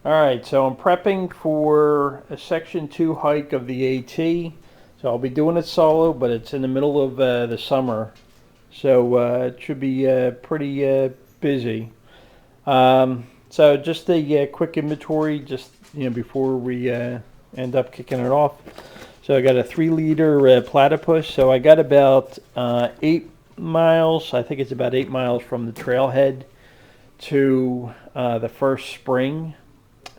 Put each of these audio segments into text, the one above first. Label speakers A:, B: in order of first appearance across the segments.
A: Alright, so I'm prepping for a Section 2 hike of the AT. So I'll be doing it solo, but it's in the middle of the summer. So it should be pretty busy. So just a quick inventory, just before we end up kicking it off. So I got a 3 liter platypus. So I got about 8 miles. I think it's about 8 miles from the trailhead to the first spring.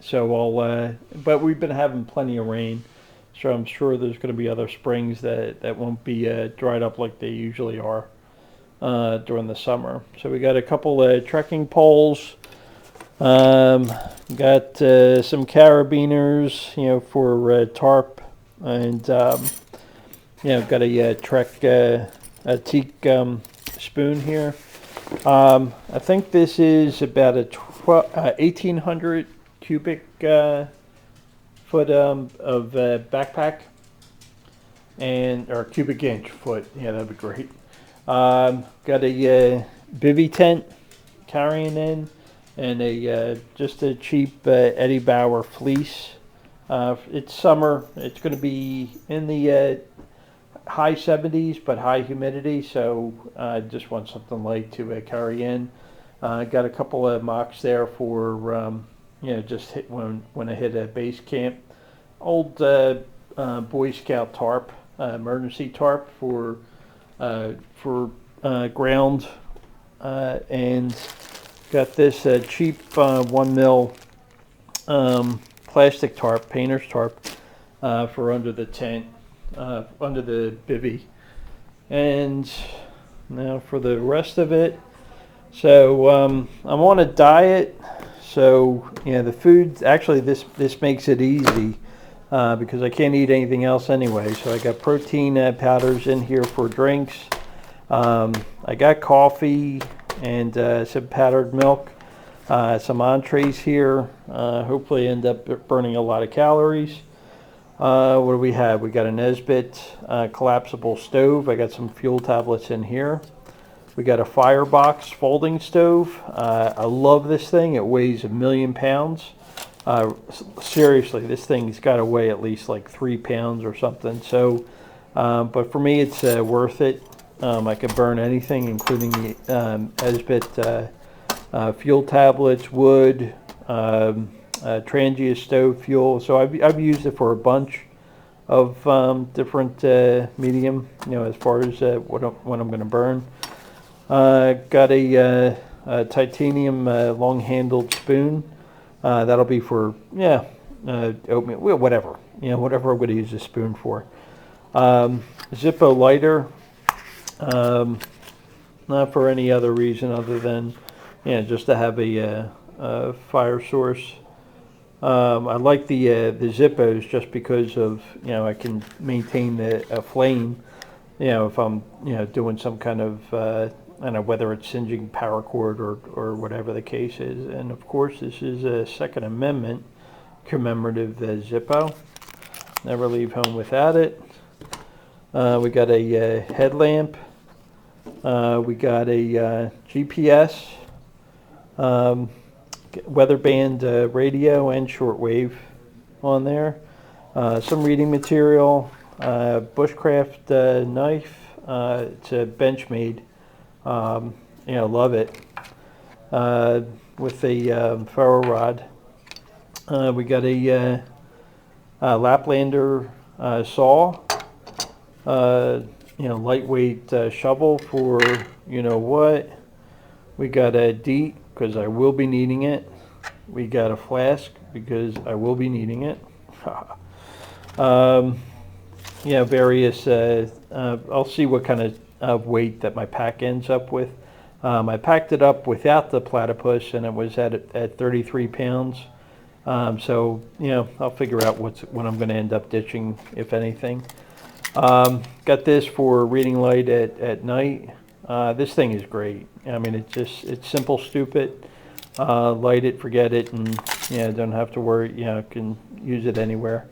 A: So but we've been having plenty of rain, so I'm sure there's going to be other springs that won't be dried up like they usually are during the summer. So we got a couple trekking poles, um, got some carabiners, for tarp, and got a trek a teak spoon here. I think this is about a 1800 cubic foot of backpack, and or cubic inch foot. Yeah, that'd be great. Got a bivy tent carrying in, and a just a cheap Eddie Bauer fleece. It's summer. It's going to be in the high 70s, but high humidity. So I just want something light to carry in. Got a couple of mocks there for just hit when I hit a base camp. Old Boy Scout tarp, emergency tarp for ground, and got this cheap 1 mil plastic tarp, painter's tarp, for under the tent, under the bivy. And now for the rest of it. So I'm on a diet. So the food, actually this makes it easy because I can't eat anything else anyway. So I got protein powders in here for drinks. I got coffee and some powdered milk. Some entrees here. Hopefully end up burning a lot of calories. What do we have? We got a Nesbit collapsible stove. I got some fuel tablets in here. We got a Firebox folding stove. I love this thing. It weighs 1,000,000 pounds. Seriously, this thing's got to weigh at least like 3 pounds or something. So, but for me, it's worth it. I can burn anything, including the Nesbit fuel tablets, wood, Trangia stove fuel. So I've used it for a bunch of different medium, as far as what I'm going to burn. Got a titanium long-handled spoon. That'll be for oatmeal, whatever, whatever I'm going to use a spoon for. Zippo lighter, not for any other reason other than just to have a fire source. I like the Zippos just because of I can maintain a flame. If I'm doing some kind of I don't know whether it's singeing paracord or whatever the case is. And of course, this is a Second Amendment commemorative Zippo. Never leave home without it. We got a headlamp. We got a GPS, weather band radio and shortwave on there. Some reading material. Bushcraft knife. It's a Benchmade. Love it. With a ferro rod. We got a Laplander saw. Lightweight shovel for what. We got a DEET because I will be needing it. We got a flask because I will be needing it. Various. I'll see what kind of weight that my pack ends up with. I packed it up without the platypus, and it was at 33 pounds. So I'll figure out what I'm going to end up ditching, if anything. Got this for reading light at night. This thing is great. I mean, it's simple, stupid. Light it, forget it, and don't have to worry. Can use it anywhere.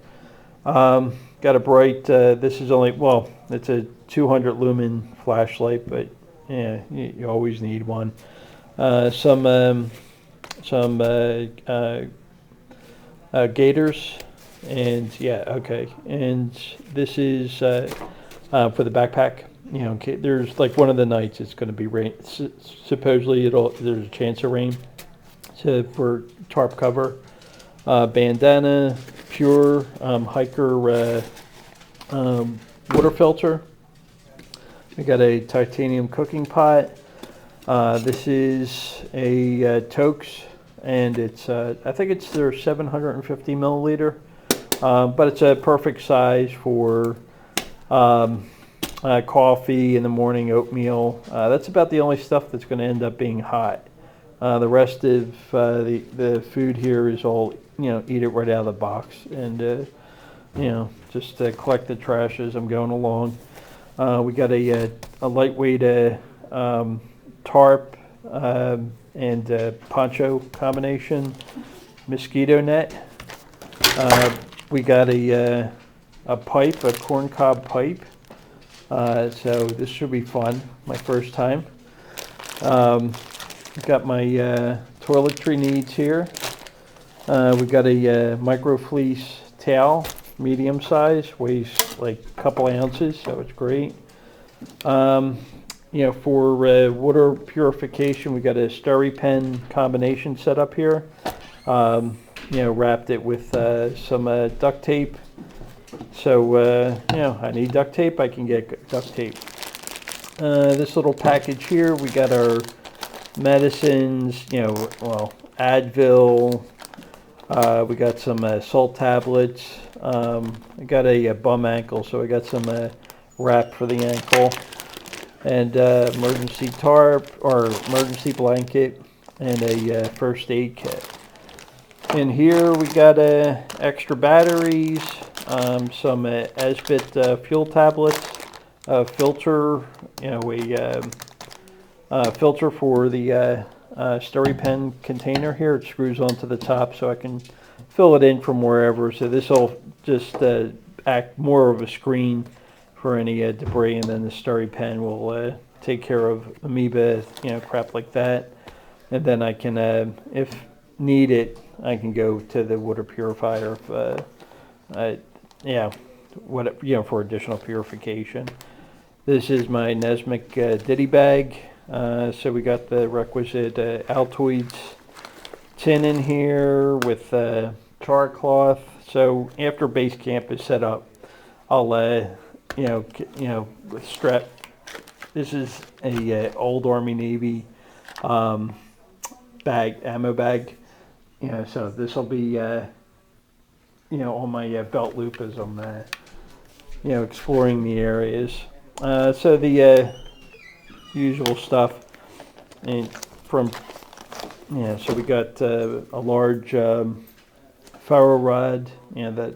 A: Got a bright. This is it's a 200 lumen flashlight, but you always need one. Some gaiters, and yeah, okay. And this is for the backpack. You know, there's like one of the nights it's going to be rain. Supposedly there's a chance of rain. So for tarp cover, bandana, pure hiker water filter. We got a titanium cooking pot. This is a Tokes, and it's I think it's their 750 milliliter, but it's a perfect size for coffee in the morning, oatmeal. That's about the only stuff that's going to end up being hot. The rest of the food here is all, you know, eat it right out of the box, and you know, just collect the trash as I'm going along. We got a lightweight tarp and poncho combination, mosquito net. We got a pipe, a corncob pipe. So this should be fun. My first time. Got my toiletry needs here. We got a micro fleece towel, medium size, weighs like a couple ounces, so it's great. You know, for water purification, we got a SteriPen combination set up here. You know, wrapped it with some duct tape. So, you know, I need duct tape, I can get duct tape. This little package here, we got our medicines, you know, well, Advil. We got some salt tablets. I got a bum ankle, so I got some wrap for the ankle. And emergency tarp, or emergency blanket, and a first aid kit. In here we got extra batteries, some Esbit fuel tablets, a filter, you know, a filter for the SteriPen container here. It screws onto the top so I can fill it in from wherever. So this will just act more of a screen for any debris, and then the SteriPen will take care of amoeba, you know, crap like that. And then I can, if needed, I can go to the water purifier if, yeah, what, you know, for additional purification. This is my Nesmic ditty bag. So we got the requisite Altoids tin in here with char cloth. So after base camp is set up, I'll you know, strap. This is a old Army Navy bag, ammo bag. You know, so this will be you know, on my belt loop as I'm you know, exploring the areas. So the usual stuff, and from, yeah. So we got a large ferro rod, you know, that,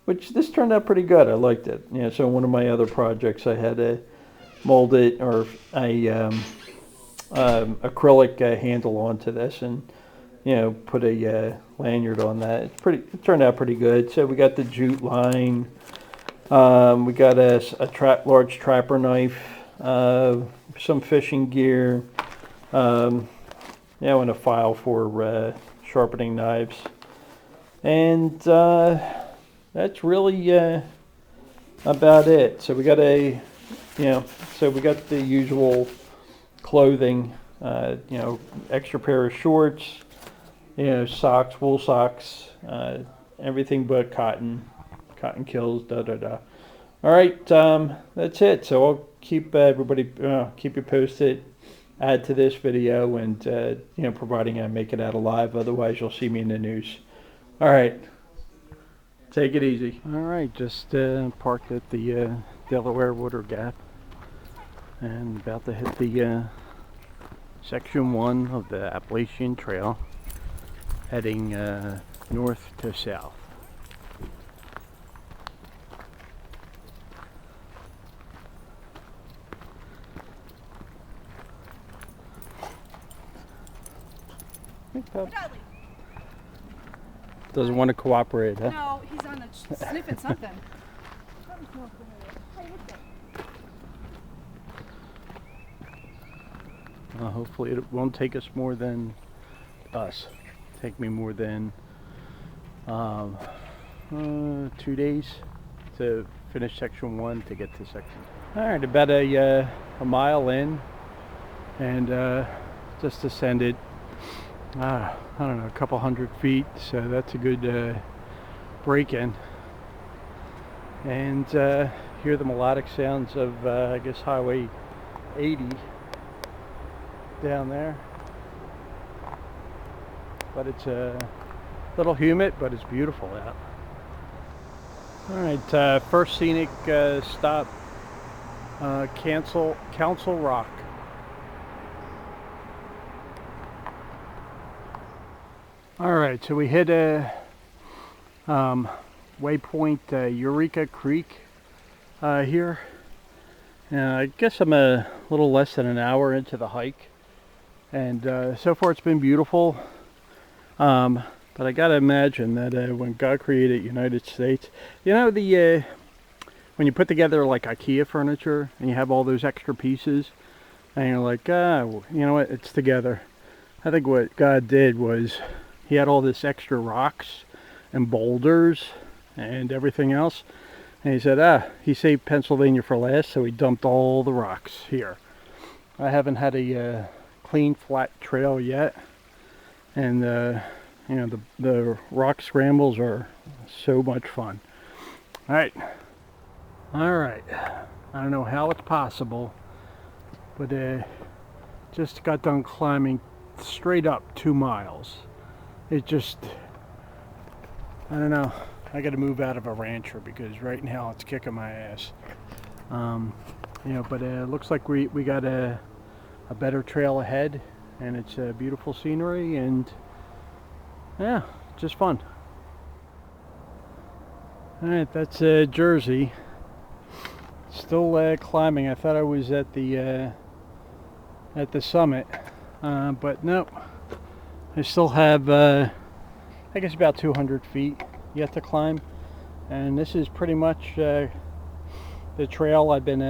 A: which this turned out pretty good. I liked it. You know, so one of my other projects, I had to mold it, or a acrylic handle onto this, and you know, put a lanyard on that. It turned out pretty good. So we got the jute line. We got a large trapper knife, some fishing gear, you know, and a file for sharpening knives. And that's really about it. So we got you know, so we got the usual clothing, you know, extra pair of shorts, you know, socks, wool socks, everything but cotton. Cotton kills, da da da. All right, that's it. So I'll keep everybody, keep you posted, add to this video, and you know, providing I make it out alive. Otherwise, you'll see me in the news. All right, take it easy. All right, just parked at the Delaware Water Gap, and about to hit the section 1 of the Appalachian Trail, heading north to south. Doesn't want to cooperate, huh?
B: No, he's on the sniffing something.
A: Hopefully it won't take us more than take me more than um, 2 days to finish section 1 to get to section. All right, about a mile in, and just descended. I don't know, a couple hundred feet. So that's a good break in, and hear the melodic sounds of I guess Highway 80 down there. But it's a little humid, but it's beautiful out. All right, first scenic stop, Council Rock. All right, so we hit a waypoint, Eureka Creek here. I guess I'm a little less than an hour into the hike, and so far it's been beautiful. But I gotta imagine that when God created United States, you know, the when you put together like IKEA furniture and you have all those extra pieces, and you're like, you know what, it's together. I think what God did was he had all this extra rocks and boulders and everything else, and he said, he saved Pennsylvania for last, so he dumped all the rocks here. I haven't had a clean, flat trail yet, and you know, the rock scrambles are so much fun. All right. I don't know how it's possible, but just got done climbing straight up 2 miles. It just, I don't know. I got to move out of a rancher because right now it's kicking my ass. You know, but it looks like we got a better trail ahead, and it's beautiful scenery, and yeah, just fun. All right, that's Jersey. Still climbing. I thought I was at the summit, but no. I still have, I guess, about 200 feet yet to climb, and this is pretty much the trail I've been,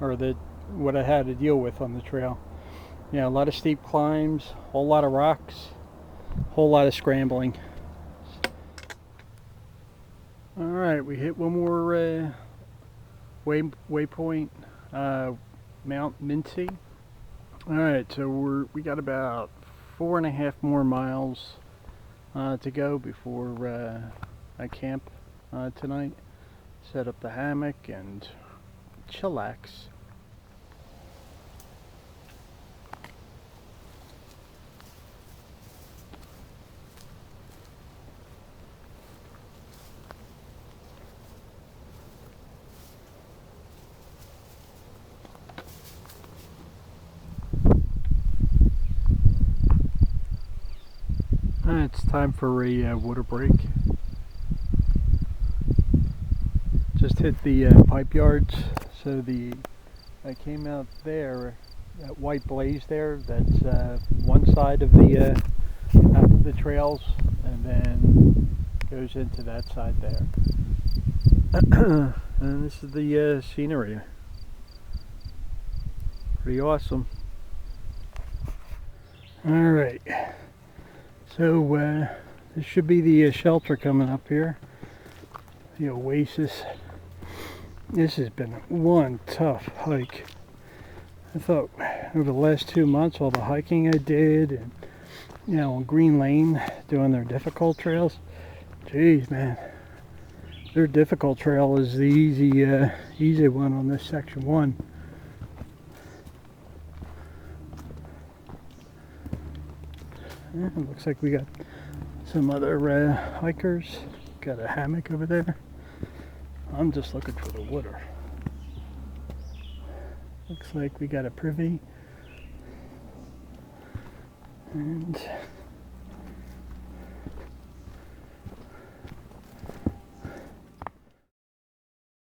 A: or what I had to deal with on the trail. You know, a lot of steep climbs, a whole lot of rocks, whole lot of scrambling. All right, we hit one more waypoint, Mount Mincy. All right, so we got about 4.5 more miles to go before I camp tonight. Set up the hammock and chillax. It's time for a water break. Just hit the pipe yards. So I came out there, that white blaze there. That's one side of the trails, and then goes into that side there. And this is the scenery. Pretty awesome. All right. So this should be the shelter coming up here, the Oasis. This has been one tough hike. I thought over the last 2 months, all the hiking I did, and you know, on Green Lane, doing their difficult trails. Jeez, man, their difficult trail is the easy one on this section 1. It looks like we got some other hikers. Got a hammock over there. I'm just looking for the water. Looks like we got a privy. And